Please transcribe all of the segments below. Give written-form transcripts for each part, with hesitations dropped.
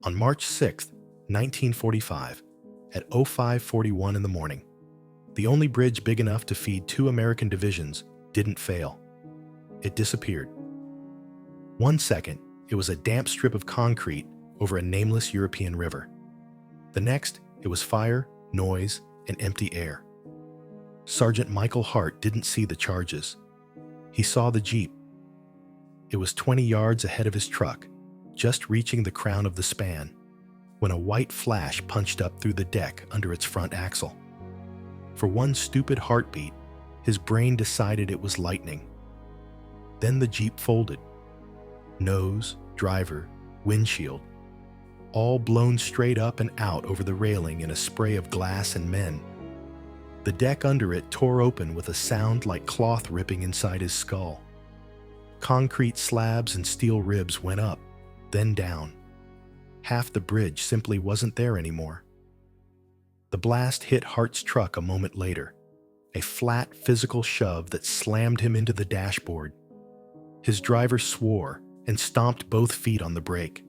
On March 6th, 1945, at 0541 in the morning, the only bridge big enough to feed two American divisions didn't fail. It disappeared. 1 second, it was a damp strip of concrete over a nameless European river. The next, it was fire, noise, and empty air. Sergeant Michael Hart didn't see the charges. He saw the Jeep. It was 20 yards ahead of his truck, just reaching the crown of the span, when a white flash punched up through the deck under its front axle. For one stupid heartbeat, his brain decided it was lightning. Then the Jeep folded. Nose, driver, windshield, all blown straight up and out over the railing in a spray of glass and men. The deck under it tore open with a sound like cloth ripping inside his skull. Concrete slabs and steel ribs went up, then down. Half the bridge simply wasn't there anymore. The blast hit Hart's truck a moment later, a flat physical shove that slammed him into the dashboard. His driver swore and stomped both feet on the brake.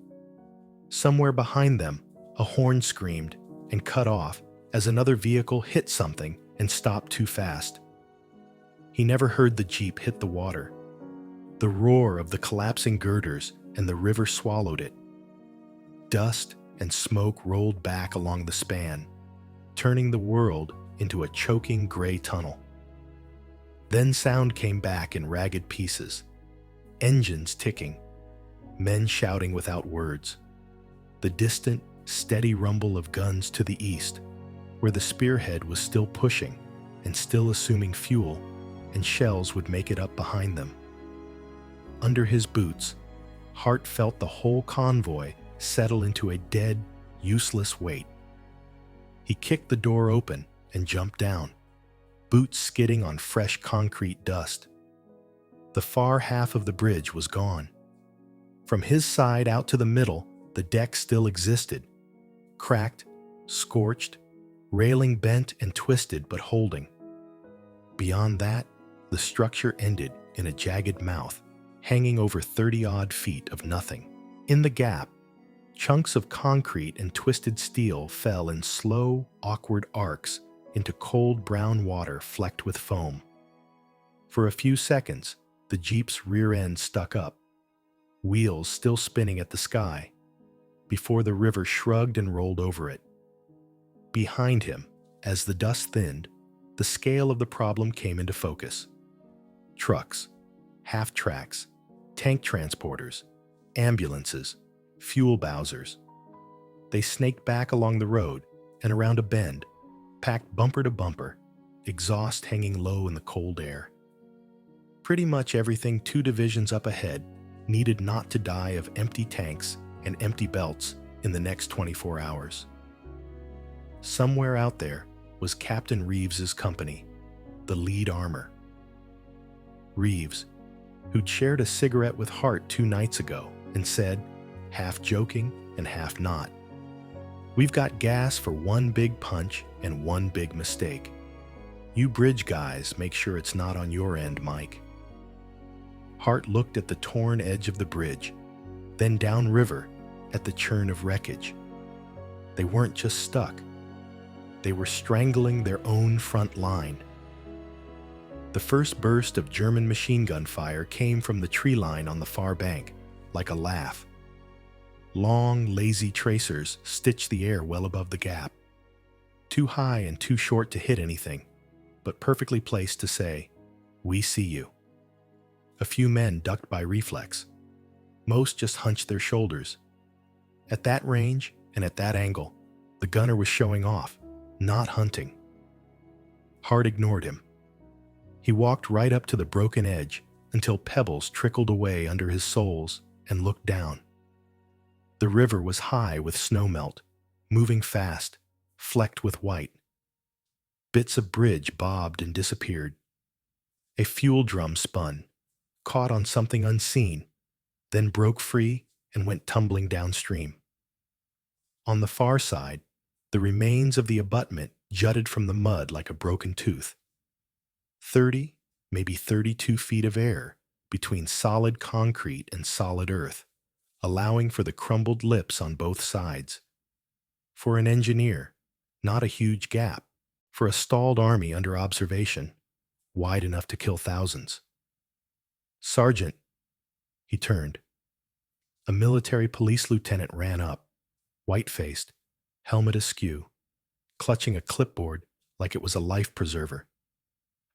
Somewhere behind them, a horn screamed and cut off as another vehicle hit something and stopped too fast. He never heard the Jeep hit the water. The roar of the collapsing girders and the river swallowed it. Dust and smoke rolled back along the span, turning the world into a choking gray tunnel. Then sound came back in ragged pieces. Engines ticking, men shouting without words. The distant, steady rumble of guns to the east, where the spearhead was still pushing and still assuming fuel, and shells would make it up behind them. Under his boots, Hart felt the whole convoy settle into a dead, useless weight. He kicked the door open and jumped down, boots skidding on fresh concrete dust. The far half of the bridge was gone. From his side out to the middle, the deck still existed, cracked, scorched, railing bent and twisted but holding. Beyond that, the structure ended in a jagged mouth, hanging over 30-odd feet of nothing. In the gap, chunks of concrete and twisted steel fell in slow, awkward arcs into cold brown water flecked with foam. For a few seconds, the Jeep's rear end stuck up, wheels still spinning at the sky, before the river shrugged and rolled over it. Behind him, as the dust thinned, the scale of the problem came into focus. Trucks, half-tracks, tank transporters, ambulances, fuel bowsers. They snaked back along the road and around a bend, packed bumper to bumper, exhaust hanging low in the cold air. Pretty much everything two divisions up ahead needed not to die of empty tanks and empty belts in the next 24 hours. Somewhere out there was Captain Reeves's company, the lead armor. Reeves, who'd shared a cigarette with Hart 2 nights ago and said, half joking and half not, "We've got gas for one big punch and one big mistake. You bridge guys make sure it's not on your end, Mike." Hart looked at the torn edge of the bridge, then downriver at the churn of wreckage. They weren't just stuck. They were strangling their own front line. The first burst of German machine gun fire came from the tree line on the far bank, like a laugh. Long, lazy tracers stitched the air well above the gap. Too high and too short to hit anything, but perfectly placed to say, "We see you." A few men ducked by reflex. Most just hunched their shoulders. At that range and at that angle, the gunner was showing off, not hunting. Hart ignored him. He walked right up to the broken edge until pebbles trickled away under his soles and looked down. The river was high with snowmelt, moving fast, flecked with white. Bits of bridge bobbed and disappeared. A fuel drum spun, caught on something unseen, then broke free and went tumbling downstream. On the far side, the remains of the abutment jutted from the mud like a broken tooth. 30, maybe 32 feet of air between solid concrete and solid earth, allowing for the crumbled lips on both sides. For an engineer, not a huge gap. For a stalled army under observation, wide enough to kill thousands. Sergeant, he turned. A military police lieutenant ran up, white-faced, helmet askew, clutching a clipboard like it was a life preserver.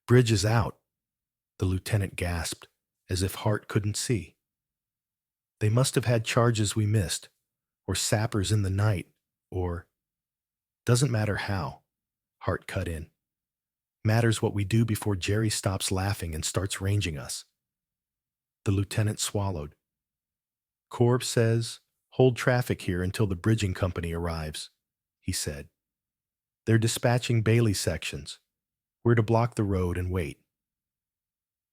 Bridge is out, the lieutenant gasped, as if Hart couldn't see. They must have had charges we missed, or sappers in the night, or... Doesn't matter how, Hart cut in. Matters what we do before Jerry stops laughing and starts ranging us. The lieutenant swallowed. Corb says, hold traffic here until the bridging company arrives, he said. They're dispatching Bailey sections. We're to block the road and wait.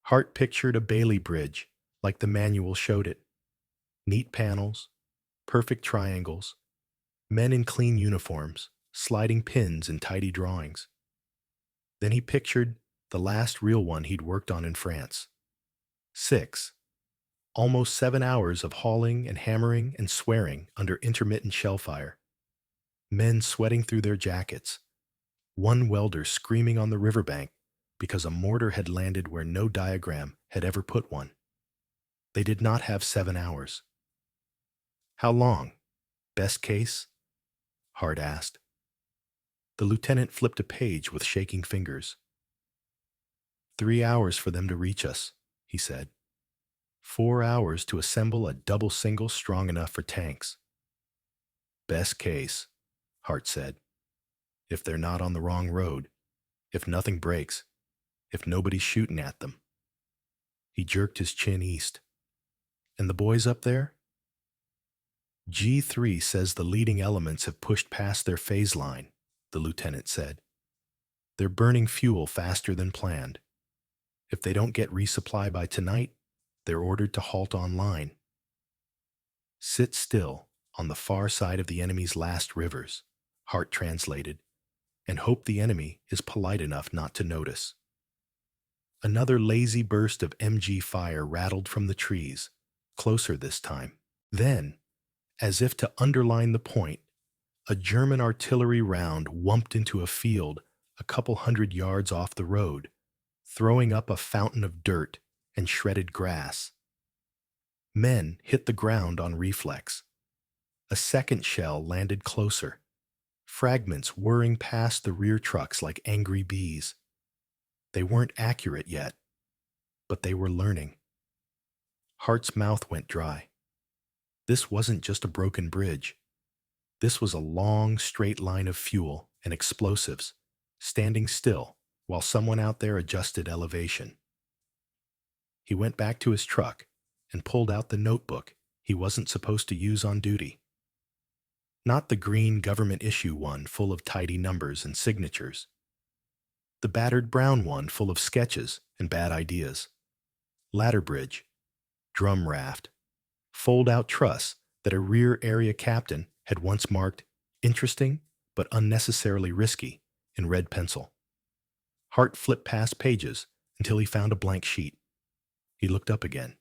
Hart pictured a Bailey bridge, like the manual showed it. Neat panels, perfect triangles, men in clean uniforms, sliding pins and tidy drawings. Then he pictured the last real one he'd worked on in France. 6, almost 7 hours of hauling and hammering and swearing under intermittent shell fire. Men sweating through their jackets. One welder screaming on the riverbank because a mortar had landed where no diagram had ever put one. They did not have 7 hours. How long? Best case? Hart asked. The lieutenant flipped a page with shaking fingers. 3 hours for them to reach us, he said. 4 hours to assemble a double single strong enough for tanks. Best case, Hart said. If they're not on the wrong road, if nothing breaks, if nobody's shooting at them. He jerked his chin east. And the boys up there? G3 says the leading elements have pushed past their phase line, the lieutenant said. They're burning fuel faster than planned. If they don't get resupply by tonight, they're ordered to halt on line. Sit still on the far side of the enemy's last rivers, Hart translated, and hope the enemy is polite enough not to notice. Another lazy burst of MG fire rattled from the trees, closer this time. Then, as if to underline the point, a German artillery round whumped into a field a couple 100 yards off the road, throwing up a fountain of dirt and shredded grass. Men hit the ground on reflex. A second shell landed closer, fragments whirring past the rear trucks like angry bees. They weren't accurate yet, but they were learning. Hart's mouth went dry. This wasn't just a broken bridge. This was a long, straight line of fuel and explosives, standing still while someone out there adjusted elevation. He went back to his truck and pulled out the notebook he wasn't supposed to use on duty. Not the green government issue one full of tidy numbers and signatures. The battered brown one full of sketches and bad ideas. Ladder bridge, drum raft, fold-out truss that a rear area captain had once marked interesting but unnecessarily risky in red pencil. Hart flipped past pages until he found a blank sheet. He looked up again.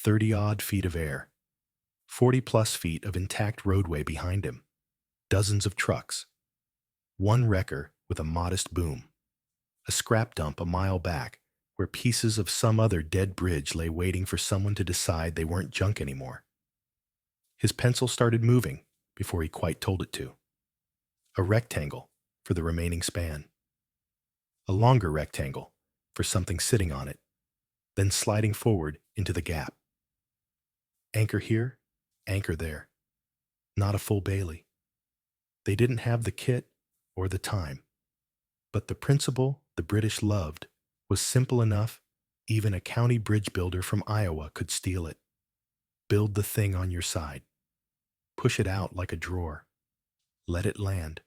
30-odd feet of air. 40-plus feet of intact roadway behind him. Dozens of trucks. One wrecker with a modest boom. A scrap dump a mile back where pieces of some other dead bridge lay waiting for someone to decide they weren't junk anymore. His pencil started moving before he quite told it to. A rectangle for the remaining span. A longer rectangle for something sitting on it, then sliding forward into the gap. Anchor here, anchor there. Not a full Bailey. They didn't have the kit or the time. But the principle the British loved was simple enough even a county bridge builder from Iowa could steal it. Build the thing on your side. Push it out like a drawer. Let it land.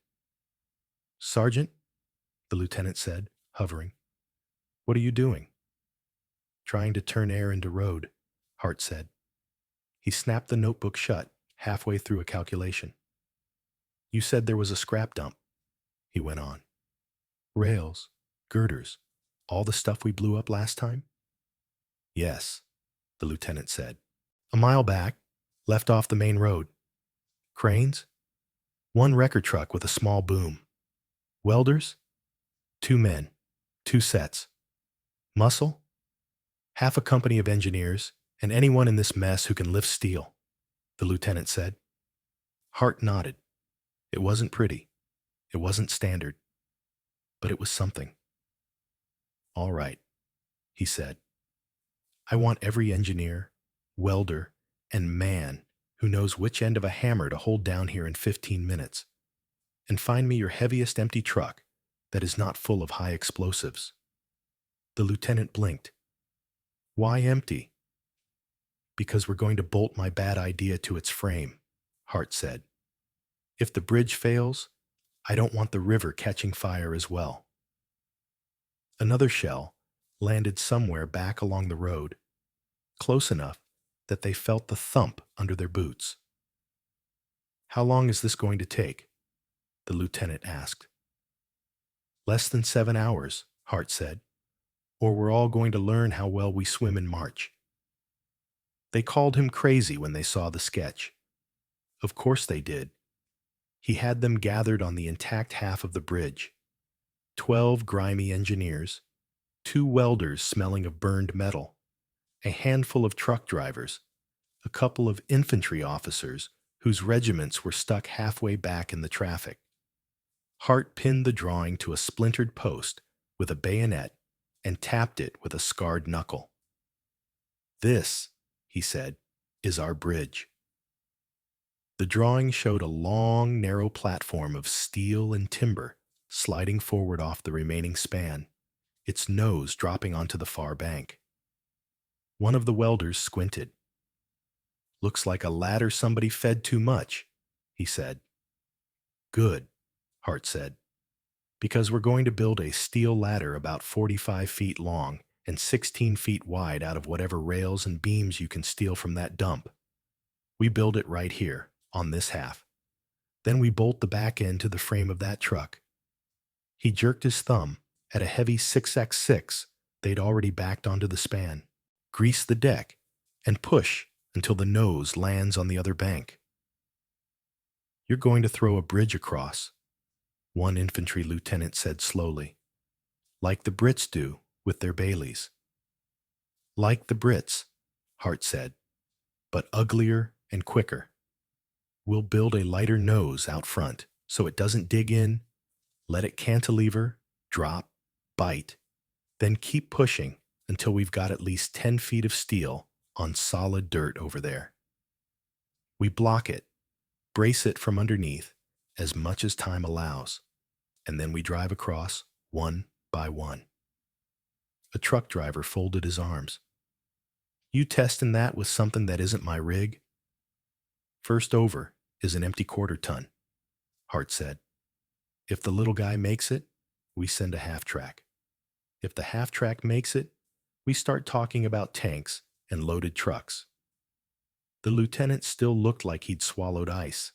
Sergeant, the lieutenant said, hovering. What are you doing? Trying to turn air into road, Hart said. He snapped the notebook shut halfway through a calculation. You said there was a scrap dump, he went on. Rails, girders, all the stuff we blew up last time? Yes, the lieutenant said. A mile back, left off the main road. Cranes? One wrecker truck with a small boom. Welders? 2 men, 2 sets. Muscle? Half a company of engineers, and anyone in this mess who can lift steel, the lieutenant said. Hart nodded. It wasn't pretty. It wasn't standard. But it was something. All right, he said. I want every engineer, welder, and man who knows which end of a hammer to hold down here in 15 minutes. And find me your heaviest empty truck that is not full of high explosives. The lieutenant blinked. Why empty? Because we're going to bolt my bad idea to its frame, Hart said. If the bridge fails, I don't want the river catching fire as well. Another shell landed somewhere back along the road, close enough that they felt the thump under their boots. How long is this going to take? The lieutenant asked. Less than 7 hours, Hart said, or we're all going to learn how well we swim in March. They called him crazy when they saw the sketch. Of course they did. He had them gathered on the intact half of the bridge. 12 grimy engineers, 2 welders smelling of burned metal, a handful of truck drivers, a couple of infantry officers whose regiments were stuck halfway back in the traffic. Hart pinned the drawing to a splintered post with a bayonet and tapped it with a scarred knuckle. This, he said, is our bridge. The drawing showed a long, narrow platform of steel and timber sliding forward off the remaining span, its nose dropping onto the far bank. One of the welders squinted. Looks like a ladder somebody fed too much, he said. Good, Hart said, because we're going to build a steel ladder about 45 feet long and 16 feet wide out of whatever rails and beams you can steal from that dump. We build it right here, on this half. Then we bolt the back end to the frame of that truck. He jerked his thumb at a heavy 6x6 they'd already backed onto the span. Grease the deck and push until the nose lands on the other bank. You're going to throw a bridge across, one infantry lieutenant said slowly, like the Brits do with their Baileys. Like the Brits, Hart said, but uglier and quicker. We'll build a lighter nose out front so it doesn't dig in, let it cantilever, drop, bite, then keep pushing until we've got at least 10 feet of steel on solid dirt over there. We block it, brace it from underneath as much as time allows, and then we drive across one by one. A truck driver folded his arms. You testing that with something that isn't my rig? First over is an empty quarter-ton, Hart said. If the little guy makes it, we send a half-track. If the half-track makes it, we start talking about tanks and loaded trucks. The lieutenant still looked like he'd swallowed ice.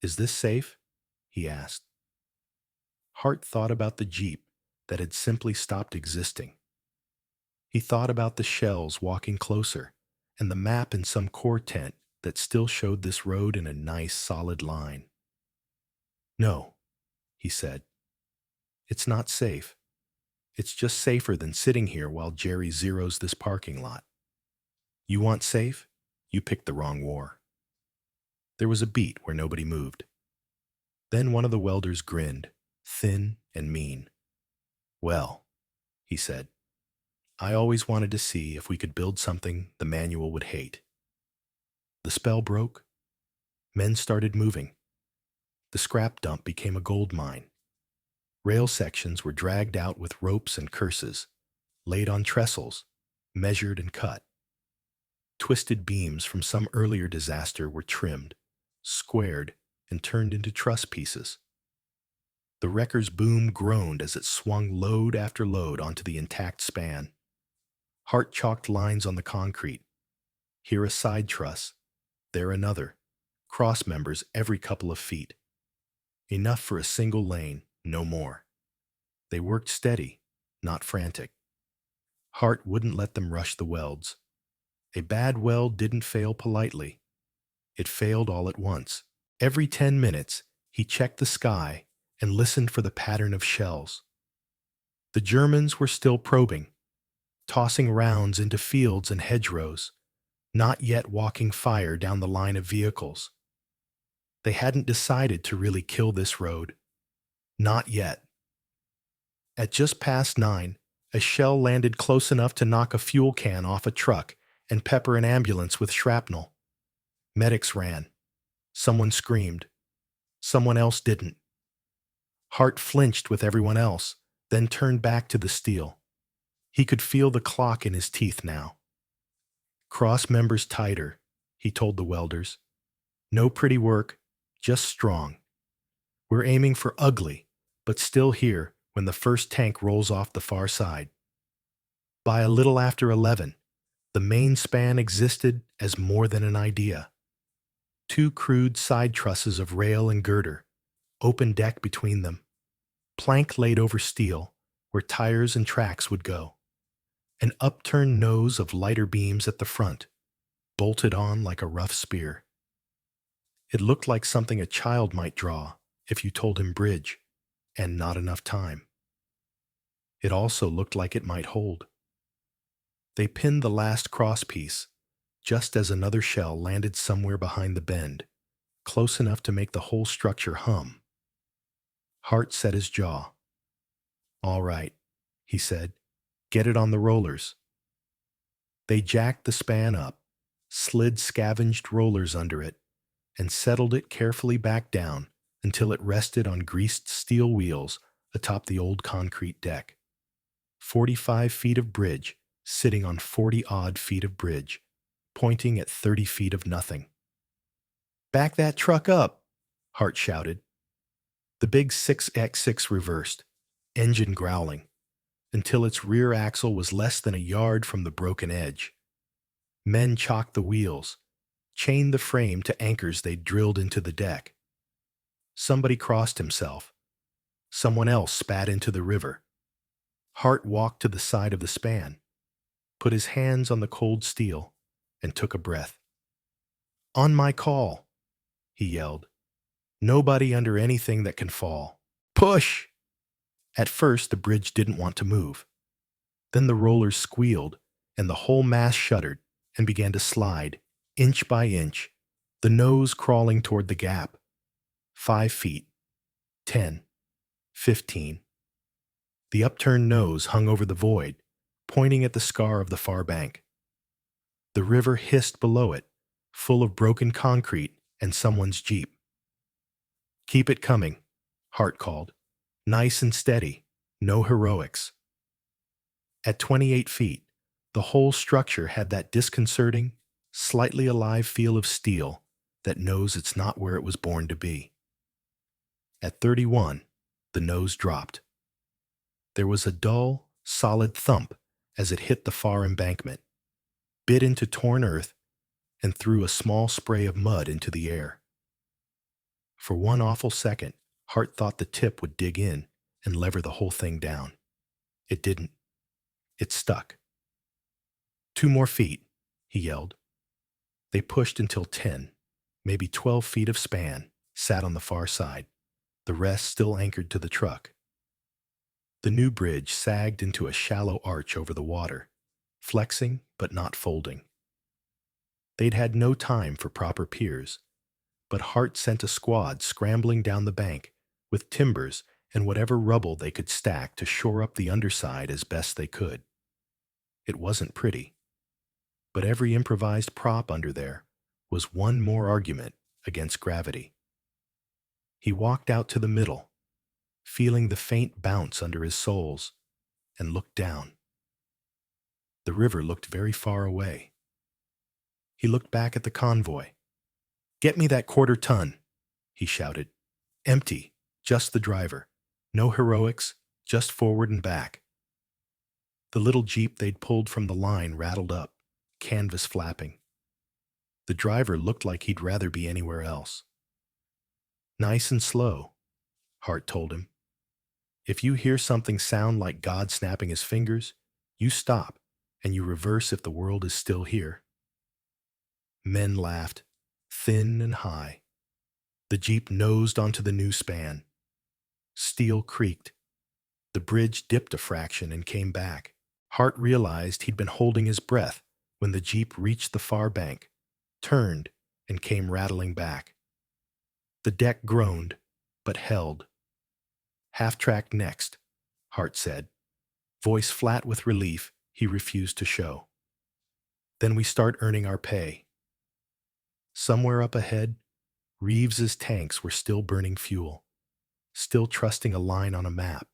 Is this safe? He asked. Hart thought about the Jeep that had simply stopped existing. He thought about the shells walking closer and the map in some core tent that still showed this road in a nice solid line. No, he said. It's not safe. It's just safer than sitting here while Jerry zeroes this parking lot. You want safe? You picked the wrong war. There was a beat where nobody moved. Then one of the welders grinned, thin and mean. Well, he said, I always wanted to see if we could build something the manual would hate. The spell broke. Men started moving. The scrap dump became a gold mine. Rail sections were dragged out with ropes and curses, laid on trestles, measured and cut. Twisted beams from some earlier disaster were trimmed, squared, and turned into truss pieces. The wrecker's boom groaned as it swung load after load onto the intact span. Hart chalked lines on the concrete. Here a side truss, there another, cross members every couple of feet. Enough for a single lane, no more. They worked steady, not frantic. Hart wouldn't let them rush the welds. A bad weld didn't fail politely. It failed all at once. Every 10 minutes, he checked the sky and listened for the pattern of shells. The Germans were still probing, tossing rounds into fields and hedgerows, not yet walking fire down the line of vehicles. They hadn't decided to really kill this road. Not yet. At just past 9, a shell landed close enough to knock a fuel can off a truck and pepper an ambulance with shrapnel. Medics ran. Someone screamed. Someone else didn't. Hart flinched with everyone else, then turned back to the steel. He could feel the clock in his teeth now. Cross members tighter, he told the welders. No pretty work, just strong. We're aiming for ugly, but still here when the first tank rolls off the far side. By a little after 11, the main span existed as more than an idea. 2 crude side trusses of rail and girder, open deck between them, plank laid over steel where tires and tracks would go, an upturned nose of lighter beams at the front, bolted on like a rough spear. It looked like something a child might draw if you told him bridge, and not enough time. It also looked like it might hold. They pinned the last cross piece, just as another shell landed somewhere behind the bend, close enough to make the whole structure hum. Hart set his jaw. All right, he said, get it on the rollers. They jacked the span up, slid scavenged rollers under it, and settled it carefully back down until it rested on greased steel wheels atop the old concrete deck. 45 feet of bridge sitting on 40-odd feet of bridge, pointing at 30 feet of nothing. Back that truck up, Hart shouted. The big 6x6 reversed, engine growling, until its rear axle was less than a yard from the broken edge. Men chocked the wheels, chained the frame to anchors they'd drilled into the deck. Somebody crossed himself. Someone else spat into the river. Hart walked to the side of the span, put his hands on the cold steel, and took a breath. On my call, he yelled. Nobody under anything that can fall. Push! At first, the bridge didn't want to move. Then the rollers squealed, and the whole mass shuddered and began to slide, inch by inch, the nose crawling toward the gap. 5 feet, 10, 15. The upturned nose hung over the void, pointing at the scar of the far bank. The river hissed below it, full of broken concrete and someone's jeep. Keep it coming, Hart called. Nice and steady, no heroics. At 28 feet, the whole structure had that disconcerting, slightly alive feel of steel that knows it's not where it was born to be. At 31, the nose dropped. There was a dull, solid thump as it hit the far embankment, bit into torn earth, and threw a small spray of mud into the air. For one awful second, Hart thought the tip would dig in and lever the whole thing down. It didn't. It stuck. 2 more feet, he yelled. They pushed until 10, maybe 12 feet of span sat on the far side, the rest still anchored to the truck. The new bridge sagged into a shallow arch over the water, flexing but not folding. They'd had no time for proper piers, but Hart sent a squad scrambling down the bank with timbers and whatever rubble they could stack to shore up the underside as best they could. It wasn't pretty, but every improvised prop under there was one more argument against gravity. He walked out to the middle, feeling the faint bounce under his soles, and looked down. The river looked very far away. He looked back at the convoy. Get me that 1/4 ton, he shouted. Empty, just the driver. No heroics, just forward and back. The little jeep they'd pulled from the line rattled up, canvas flapping. The driver looked like he'd rather be anywhere else. Nice and slow, Hart told him. If you hear something sound like God snapping his fingers, you stop and you reverse if the world is still here. Men laughed. thin and high. The Jeep nosed onto the new span. Steel creaked. The bridge dipped a fraction and came back. Hart realized he'd been holding his breath when the Jeep reached the far bank, turned, and came rattling back. The deck groaned, but held. "Half-track next," Hart said. Voice flat with relief he refused to show. "Then we start earning our pay." Somewhere up ahead, Reeves's tanks were still burning fuel, still trusting a line on a map.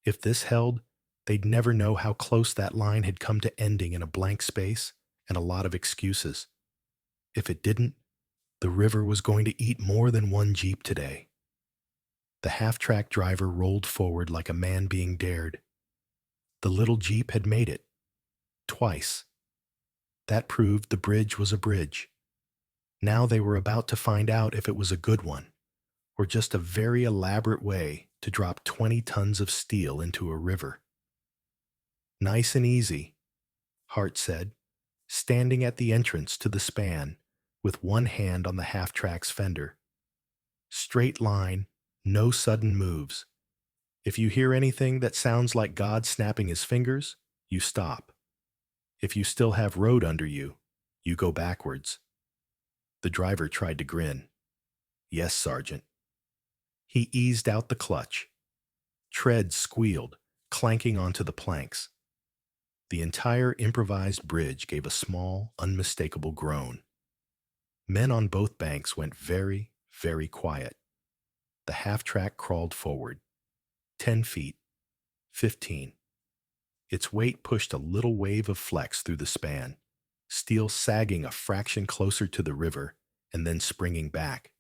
If this held, they'd never know how close that line had come to ending in a blank space and a lot of excuses. If it didn't, the river was going to eat more than one Jeep today. The half-track driver rolled forward like a man being dared. The little Jeep had made it. Twice. That proved the bridge was a bridge. Now they were about to find out if it was a good one, or just a very elaborate way to drop 20 tons of steel into a river. "Nice and easy," Hart said, standing at the entrance to the span with one hand on the half-track's fender. "Straight line, no sudden moves. If you hear anything that sounds like God snapping his fingers, you stop. If you still have road under you, you go backwards." The driver tried to grin. "Yes, Sergeant." He eased out the clutch. Treads squealed, clanking onto the planks. The entire improvised bridge gave a small, unmistakable groan. Men on both banks went very, very quiet. The half-track crawled forward. 10 feet. 15. Its weight pushed a little wave of flex through the span, steel sagging a fraction closer to the river and then springing back.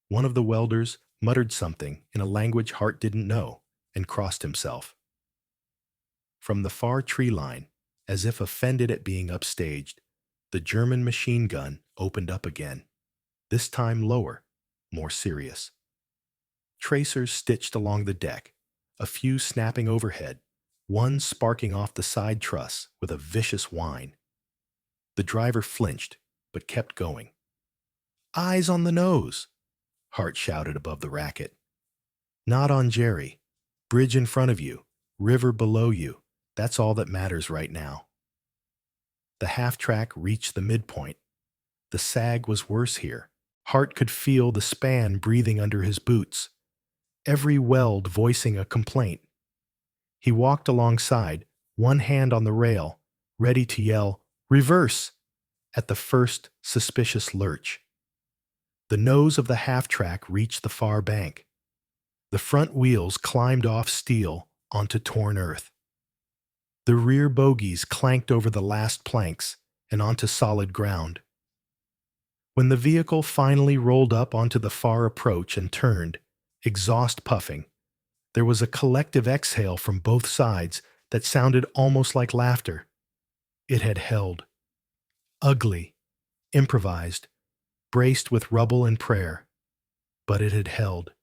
One of the welders muttered something in a language Hart didn't know and crossed himself. From the far tree line, as if offended at being upstaged, the German machine gun opened up again, this time lower, more serious. Tracers stitched along the deck, a few snapping overhead, one sparking off the side truss with a vicious whine. The driver flinched, but kept going. "Eyes on the nose!" Hart shouted above the racket. "Not on Jerry. Bridge in front of you, river below you. That's all that matters right now." The half-track reached the midpoint. The sag was worse here. Hart could feel the span breathing under his boots, every weld voicing a complaint. He walked alongside, one hand on the rail, ready to yell, "Reverse!" at the first suspicious lurch. The nose of the half-track reached the far bank. The front wheels climbed off steel onto torn earth. The rear bogies clanked over the last planks and onto solid ground. When the vehicle finally rolled up onto the far approach and turned, exhaust puffing, there was a collective exhale from both sides that sounded almost like laughter. It had held. Ugly, improvised, braced with rubble and prayer. But it had held.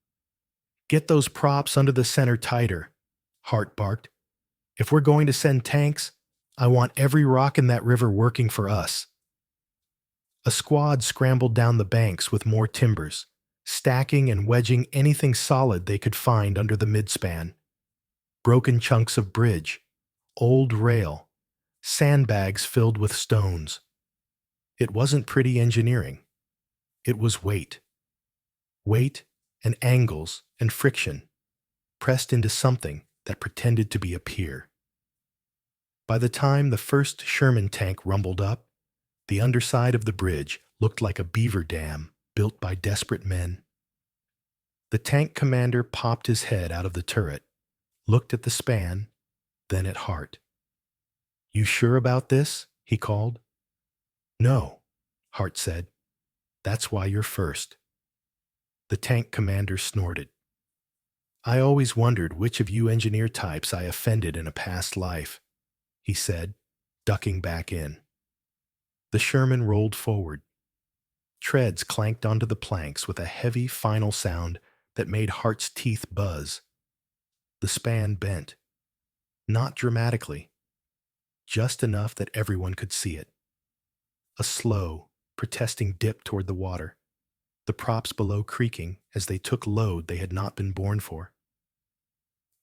"Get those props under the center tighter," Hart barked. "If we're going to send tanks, I want every rock in that river working for us." A squad scrambled down the banks with more timbers, stacking and wedging anything solid they could find under the midspan. Broken chunks of bridge, old rail, sandbags filled with stones. It wasn't pretty engineering. It was weight. Weight and angles and friction, pressed into something that pretended to be a pier. By the time the first Sherman tank rumbled up, the underside of the bridge looked like a beaver dam built by desperate men. The tank commander popped his head out of the turret, looked at the span, then at Hart. "You sure about this?" he called. "No," Hart said. "That's why you're first." The tank commander snorted. "I always wondered which of you engineer types I offended in a past life," he said, ducking back in. The Sherman rolled forward. Treads clanked onto the planks with a heavy final sound that made Hart's teeth buzz. The span bent. Not dramatically. Just enough that everyone could see it. A slow, protesting dip toward the water, the props below creaking as they took load they had not been born for.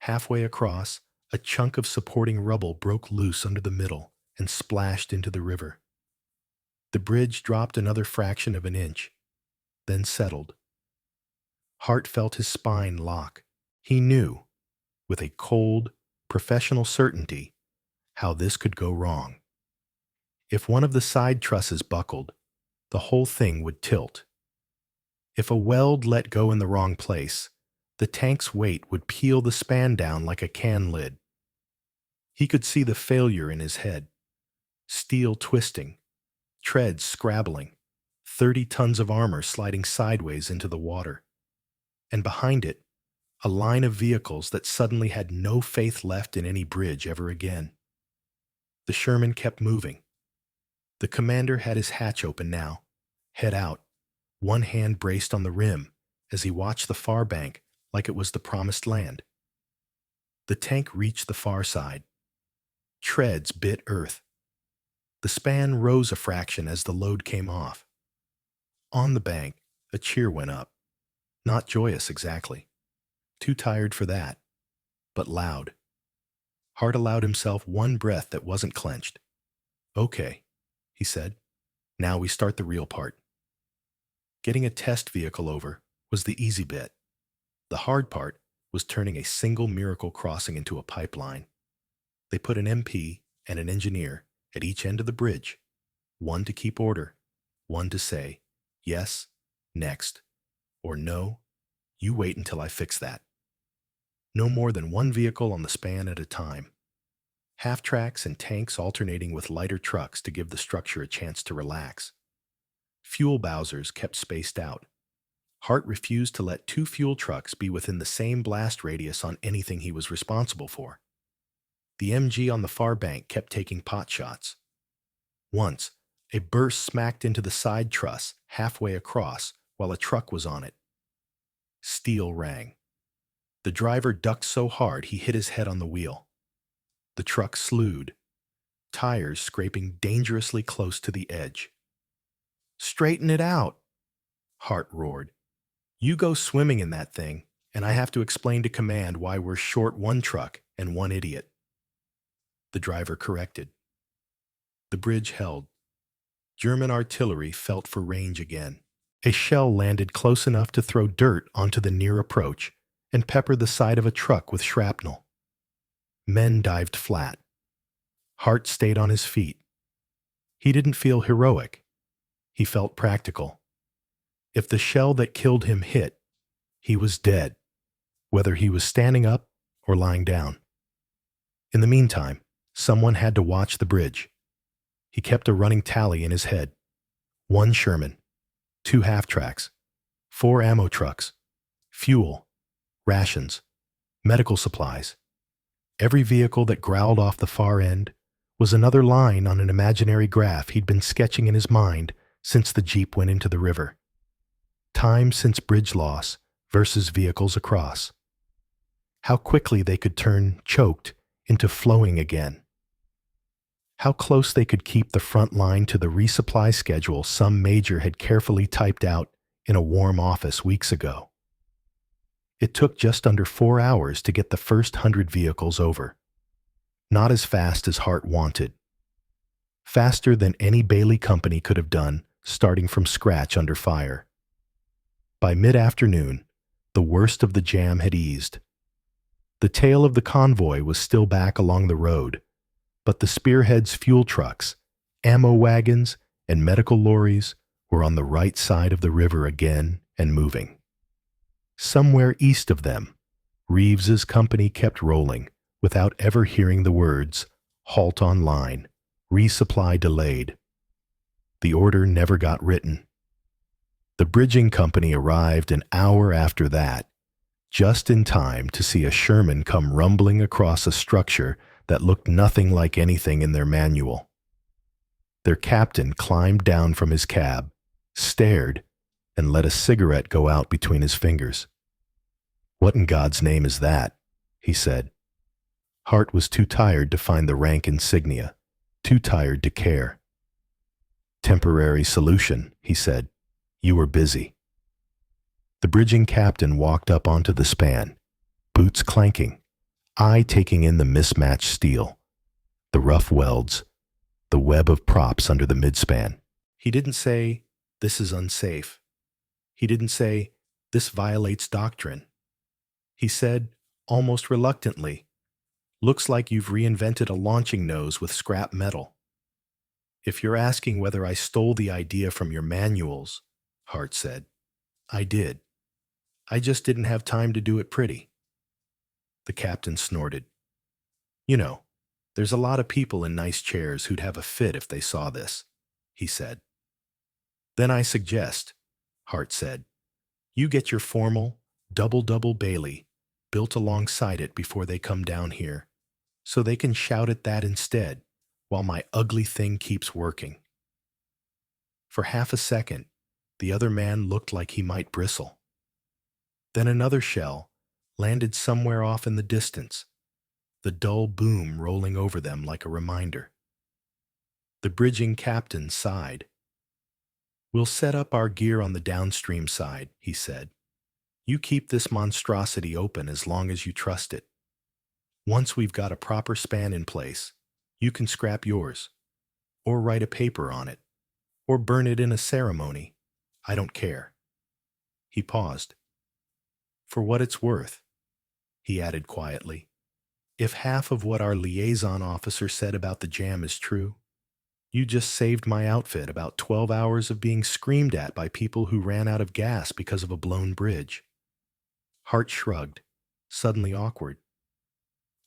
Halfway across, a chunk of supporting rubble broke loose under the middle and splashed into the river. The bridge dropped another fraction of an inch, then settled. Hart felt his spine lock. He knew, with a cold, professional certainty, how this could go wrong. If one of the side trusses buckled, the whole thing would tilt. If a weld let go in the wrong place, the tank's weight would peel the span down like a can lid. He could see the failure in his head. Steel twisting, treads scrabbling, 30 tons of armor sliding sideways into the water. And behind it, a line of vehicles that suddenly had no faith left in any bridge ever again. The Sherman kept moving. The commander had his hatch open now, head out, one hand braced on the rim as he watched the far bank like it was the promised land. The tank reached the far side. Treads bit earth. The span rose a fraction as the load came off. On the bank, a cheer went up. Not joyous exactly. Too tired for that, but loud. Hart allowed himself one breath that wasn't clenched. "Okay," he said. "Now we start the real part." Getting a test vehicle over was the easy bit. The hard part was turning a single miracle crossing into a pipeline. They put an MP and an engineer at each end of the bridge, one to keep order, one to say, "Yes, next," or "No, you wait until I fix that." No more than one vehicle on the span at a time. Half-tracks and tanks alternating with lighter trucks to give the structure a chance to relax. Fuel bowsers kept spaced out. Hart refused to let 2 fuel trucks be within the same blast radius on anything he was responsible for. The MG on the far bank kept taking pot shots. Once, a burst smacked into the side truss halfway across while a truck was on it. Steel rang. The driver ducked so hard he hit his head on the wheel. The truck slewed, tires scraping dangerously close to the edge. "Straighten it out," Hart roared. "You go swimming in that thing, and I have to explain to command why we're short one truck and one idiot." The driver corrected. The bridge held. German artillery felt for range again. A shell landed close enough to throw dirt onto the near approach and pepper the side of a truck with shrapnel. Men dived flat. Hart stayed on his feet. He didn't feel heroic. He felt practical. If the shell that killed him hit, he was dead, whether he was standing up or lying down. In the meantime, someone had to watch the bridge. He kept a running tally in his head. 1 Sherman, 2 half-tracks, 4 ammo trucks, fuel, rations, medical supplies. Every vehicle that growled off the far end was another line on an imaginary graph he'd been sketching in his mind since the Jeep went into the river. Time since bridge loss versus vehicles across. How quickly they could turn choked into flowing again. How close they could keep the front line to the resupply schedule some major had carefully typed out in a warm office weeks ago. It took just under 4 hours to get the first 100 vehicles over. Not as fast as Hart wanted. Faster than any Bailey company could have done, starting from scratch under fire. By mid-afternoon, the worst of the jam had eased. The tail of the convoy was still back along the road, but the spearhead's fuel trucks, ammo wagons, and medical lorries were on the right side of the river again and moving. Somewhere east of them, Reeves's company kept rolling without ever hearing the words, "Halt on line, resupply delayed." The order never got written. The bridging company arrived an hour after that, just in time to see a Sherman come rumbling across a structure that looked nothing like anything in their manual. Their captain climbed down from his cab, stared, and let a cigarette go out between his fingers. "What in God's name is that?" he said. Hart was too tired to find the rank insignia, too tired to care. Temporary solution, he said. You were busy. The bridging captain walked up onto the span, boots clanking, eye taking in the mismatched steel, the rough welds, the web of props under the midspan. He didn't say, "This is unsafe." He didn't say, "This violates doctrine." He said, almost reluctantly, "Looks like you've reinvented a launching nose with scrap metal." "If you're asking whether I stole the idea from your manuals," Hart said, "I did. I just didn't have time to do it pretty." The captain snorted. "You know, there's a lot of people in nice chairs who'd have a fit if they saw this," he said. "Then I suggest," Hart said, "you get your formal, double-double Bailey built alongside it before they come down here, so they can shout at that instead while my ugly thing keeps working." For half a second, the other man looked like he might bristle. Then another shell landed somewhere off in the distance, the dull boom rolling over them like a reminder. The bridging captain sighed. "We'll set up our gear on the downstream side," he said. "You keep this monstrosity open as long as you trust it. Once we've got a proper span in place, you can scrap yours, or write a paper on it, or burn it in a ceremony. I don't care." He paused. "For what it's worth," he added quietly, "if half of what our liaison officer said about the jam is true, you just saved my outfit about 12 hours of being screamed at by people who ran out of gas because of a blown bridge." Hart shrugged, suddenly awkward.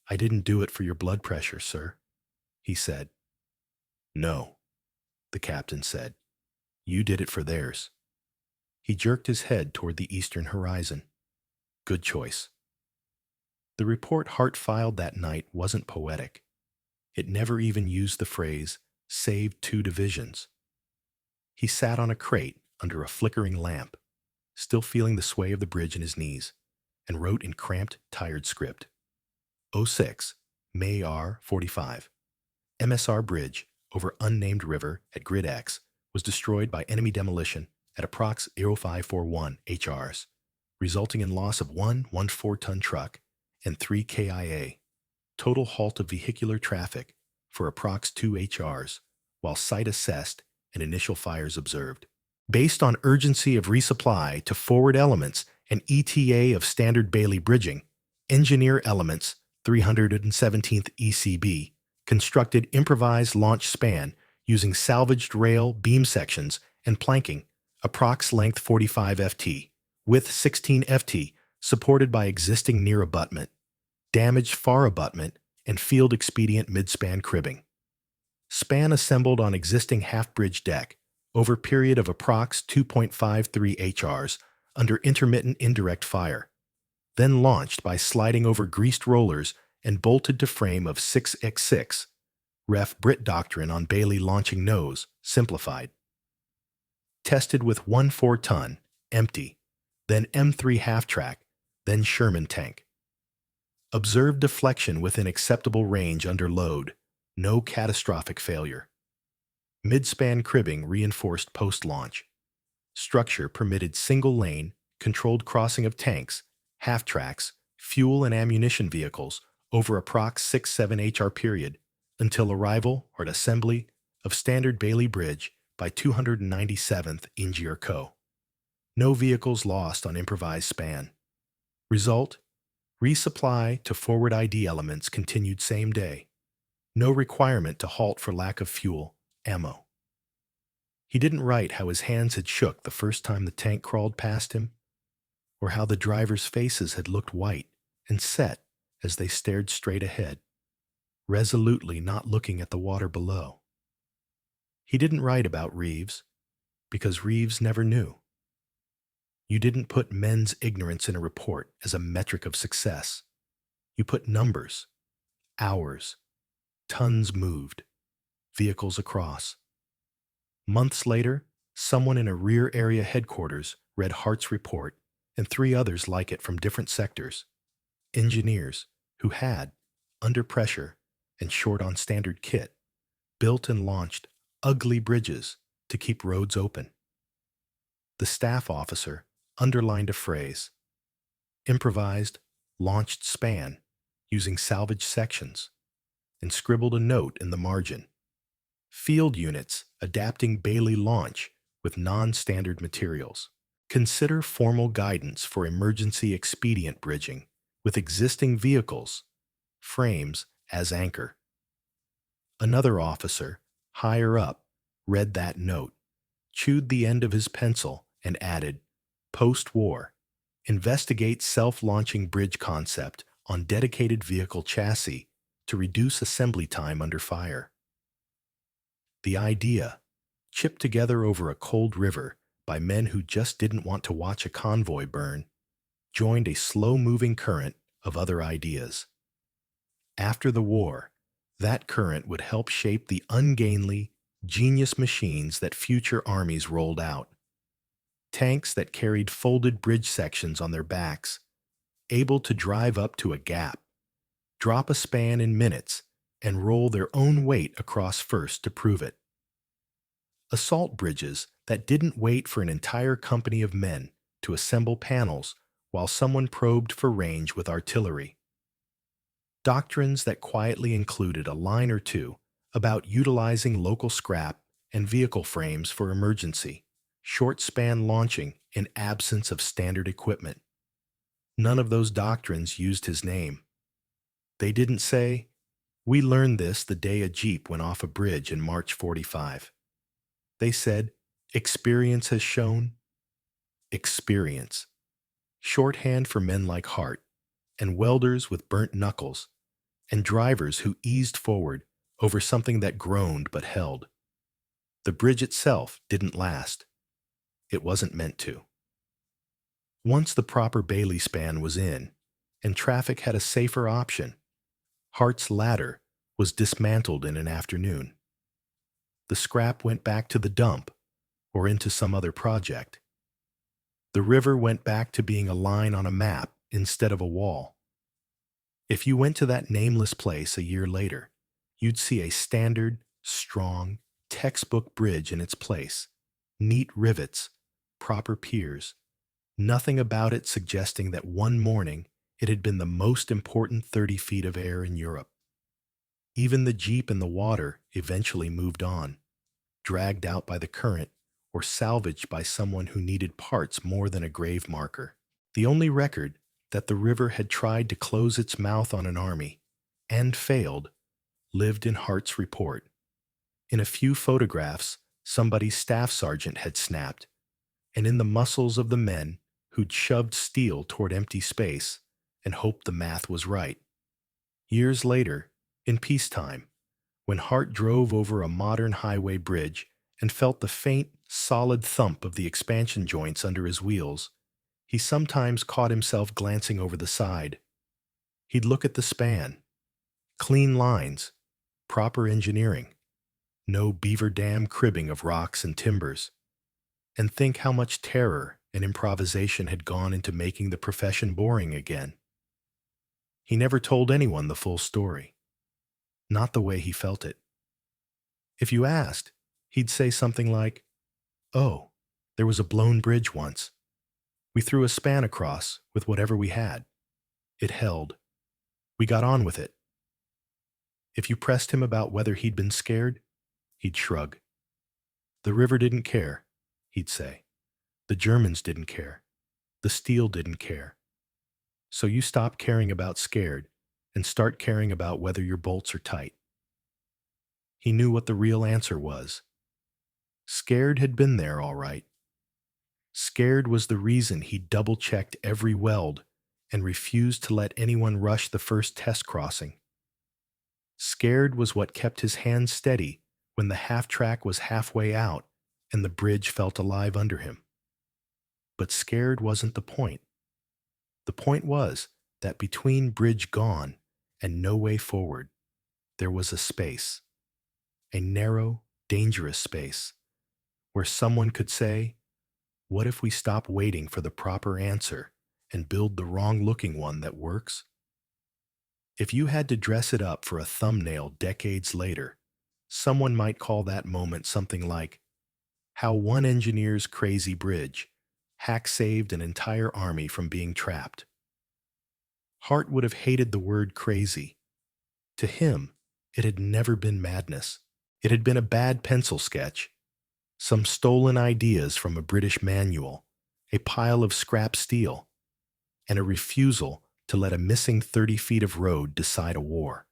"I didn't do it for your blood pressure, sir," he said. "No," the captain said. "You did it for theirs." He jerked his head toward the eastern horizon. "Good choice." The report Hart filed that night wasn't poetic. It never even used the phrase, "saved 2 divisions." He sat on a crate under a flickering lamp, still feeling the sway of the bridge in his knees, and wrote in cramped, tired script. 06, May R 45. MSR bridge over unnamed river at Grid X was destroyed by enemy demolition at approx 0541 HRs, resulting in loss of 1 1.4-ton truck and 3 KIA. Total halt of vehicular traffic for approx 2 HRs, while site assessed and initial fires observed. Based on urgency of resupply to forward elements and ETA of standard Bailey bridging, Engineer Elements 317th ECB constructed improvised launch span using salvaged rail beam sections and planking, approx length 45 FT, width 16 FT, supported by existing near abutment, damaged far abutment, and field expedient midspan cribbing. Span assembled on existing half-bridge deck over period of approx 2.53 HRs under intermittent indirect fire, then launched by sliding over greased rollers and bolted to frame of 6x6, ref Brit doctrine on Bailey launching nose, simplified. Tested with 1.4-ton, empty, then M3 half-track, then Sherman tank. Observed deflection within acceptable range under load, no catastrophic failure. Midspan cribbing reinforced post-launch. Structure permitted single-lane, controlled crossing of tanks, half-tracks, fuel and ammunition vehicles over approx 6-7 HR period until arrival or assembly of standard Bailey Bridge by 297th Engineer Co. No vehicles lost on improvised span. Result: resupply to forward ID elements continued same day. No requirement to halt for lack of fuel, ammo. He didn't write how his hands had shook the first time the tank crawled past him, or how the drivers' faces had looked white and set as they stared straight ahead, resolutely not looking at the water below. He didn't write about Reeves, because Reeves never knew. You didn't put men's ignorance in a report as a metric of success. You put numbers, hours, tons moved, vehicles across. Months later, someone in a rear area headquarters read Hart's report and 3 others like it from different sectors. Engineers who had, under pressure and short on standard kit, built and launched ugly bridges to keep roads open. The staff officer underlined a phrase, improvised, launched span, using salvage sections, and scribbled a note in the margin. Field units adapting Bailey launch with non-standard materials. Consider formal guidance for emergency expedient bridging with existing vehicles, frames as anchor. Another officer, higher up, read that note, chewed the end of his pencil, and added, post-war, investigate self-launching bridge concept on dedicated vehicle chassis to reduce assembly time under fire. The idea, chipped together over a cold river by men who just didn't want to watch a convoy burn, joined a slow-moving current of other ideas. After the war, that current would help shape the ungainly, genius machines that future armies rolled out. Tanks that carried folded bridge sections on their backs, able to drive up to a gap, drop a span in minutes, and roll their own weight across first to prove it. Assault bridges that didn't wait for an entire company of men to assemble panels while someone probed for range with artillery. Doctrines that quietly included a line or two about utilizing local scrap and vehicle frames for emergency, short-span launching in absence of standard equipment. None of those doctrines used his name. They didn't say, "We learned this the day a Jeep went off a bridge in March 45. They said, "Experience has shown." Experience. Shorthand for men like Hart, and welders with burnt knuckles, and drivers who eased forward over something that groaned but held. The bridge itself didn't last. It wasn't meant to. Once the proper Bailey span was in, and traffic had a safer option, Hart's ladder was dismantled in an afternoon. The scrap went back to the dump or into some other project. The river went back to being a line on a map instead of a wall. If you went to that nameless place a year later, you'd see a standard, strong, textbook bridge in its place, neat rivets, proper piers, nothing about it suggesting that one morning it had been the most important 30 feet of air in Europe. Even the Jeep in the water eventually moved on, dragged out by the current or salvaged by someone who needed parts more than a grave marker. The only record that the river had tried to close its mouth on an army, and failed, lived in Hart's report. In a few photographs, somebody's staff sergeant had snapped, and in the muscles of the men who'd shoved steel toward empty space and hoped the math was right. Years later, in peacetime, when Hart drove over a modern highway bridge and felt the faint, solid thump of the expansion joints under his wheels, he sometimes caught himself glancing over the side. He'd look at the span. Clean lines, proper engineering, no beaver dam cribbing of rocks and timbers, and think how much terror and improvisation had gone into making the profession boring again. He never told anyone the full story, not the way he felt it. If you asked, he'd say something like, "Oh, there was a blown bridge once. We threw a span across with whatever we had. It held. We got on with it." If you pressed him about whether he'd been scared, he'd shrug. "The river didn't care," he'd say. "The Germans didn't care. The steel didn't care. So you stop caring about scared and start caring about whether your bolts are tight." He knew what the real answer was. Scared had been there, all right. Scared was the reason he double-checked every weld and refused to let anyone rush the first test crossing. Scared was what kept his hands steady when the half-track was halfway out and the bridge felt alive under him. But scared wasn't the point. The point was that between bridge gone and no way forward, there was a space, a narrow, dangerous space, where someone could say, "What if we stop waiting for the proper answer and build the wrong-looking one that works?" If you had to dress it up for a thumbnail decades later, someone might call that moment something like, How one engineer's crazy bridge hack saved an entire army from being trapped. Hart would have hated the word crazy. To him, it had never been madness. It had been a bad pencil sketch, some stolen ideas from a British manual, a pile of scrap steel, and a refusal to let a missing 30 feet of road decide a war.